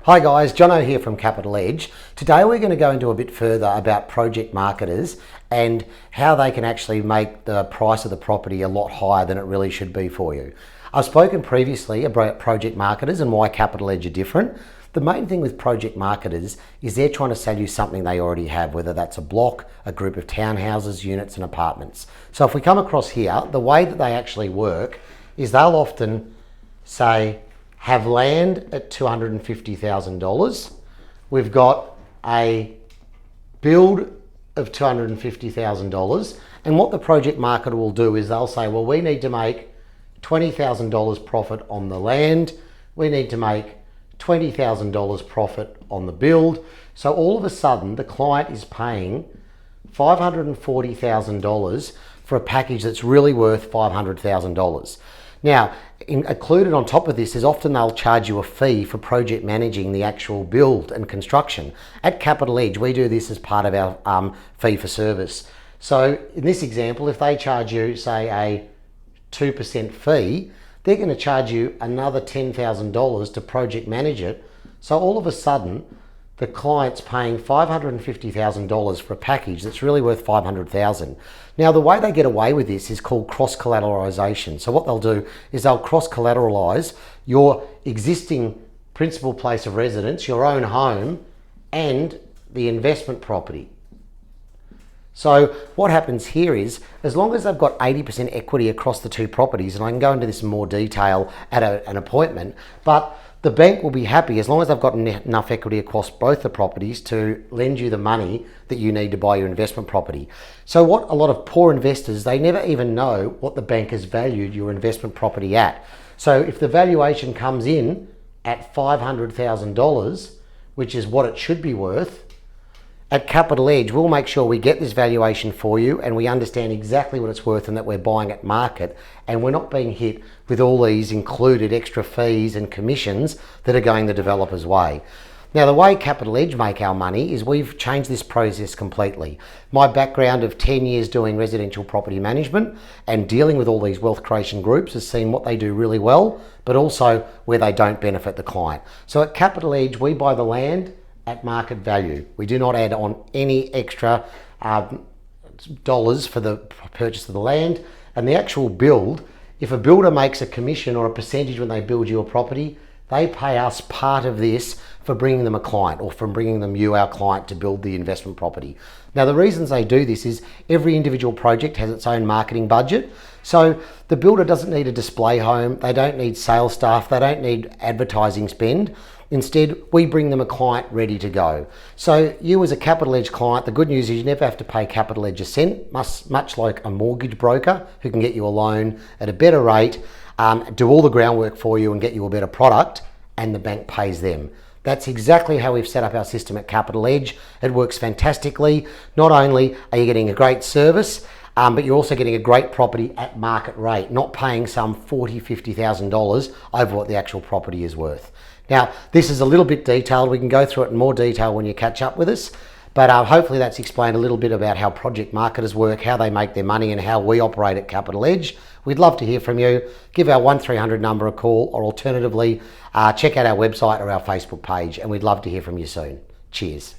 Hi guys, Jono here from Capital Edge. Today we're going to go into a bit further about project marketers and how they can actually make the price of the property a lot higher than it really should be for you. I've spoken previously about project marketers and why Capital Edge are different. The main thing with project marketers is they're trying to sell you something they already have, whether that's a block, a group of townhouses, units and apartments. So if we come across here, the way that they actually work is they'll often say, have land at $250,000. We've got a build of $250,000. And what the project marketer will do is they'll say, well, we need to make $20,000 profit on the land. We need to make $20,000 profit on the build. So all of a sudden, the client is paying $540,000 for a package that's really worth $500,000. Now, included on top of this is often they'll charge you a fee for project managing the actual build and construction. At Capital Edge, we do this as part of our fee for service. So in this example, if they charge you, say, a 2% fee, they're going to charge you another $10,000 to project manage it. So all of a sudden, the client's paying $550,000 for a package that's really worth $500,000. Now, the way they get away with this is called cross-collateralisation. So what they'll do is they'll cross-collateralise your existing principal place of residence, your own home, and the investment property. So what happens here is, as long as they've got 80% equity across the two properties, and I can go into this in more detail at an appointment, but the bank will be happy as long as they've got enough equity across both the properties to lend you the money that you need to buy your investment property. So what a lot of poor investors, they never even know what the bank has valued your investment property at. So if the valuation comes in at $500,000, which is what it should be worth, at Capital Edge, we'll make sure we get this valuation for you and we understand exactly what it's worth and that we're buying at market, and we're not being hit with all these included extra fees and commissions that are going the developer's way. Now, the way Capital Edge make our money is we've changed this process completely. My background of 10 years doing residential property management and dealing with all these wealth creation groups has seen what they do really well, but also where they don't benefit the client. So at Capital Edge, we buy the land at market value. We do not add on any extra dollars for the purchase of the land. And the actual build, if a builder makes a commission or a percentage when they build you a property, they pay us part of this for bringing them a client or from bringing them you, our client, to build the investment property. Now, the reasons they do this is every individual project has its own marketing budget. So the builder doesn't need a display home. They don't need sales staff. They don't need advertising spend. Instead, we bring them a client ready to go. So you as a Capital Edge client, the good news is you never have to pay Capital Edge a cent, much like a mortgage broker who can get you a loan at a better rate, do all the groundwork for you and get you a better product, and the bank pays them. That's exactly how we've set up our system at Capital Edge. It works fantastically. Not only are you getting a great service, but you're also getting a great property at market rate, not paying some $40,000, $50,000 over what the actual property is worth. Now, this is a little bit detailed. We can go through it in more detail when you catch up with us, but hopefully that's explained a little bit about how project marketers work, how they make their money, and how we operate at Capital Edge. We'd love to hear from you. Give our 1300 number a call, or alternatively, check out our website or our Facebook page, and we'd love to hear from you soon. Cheers.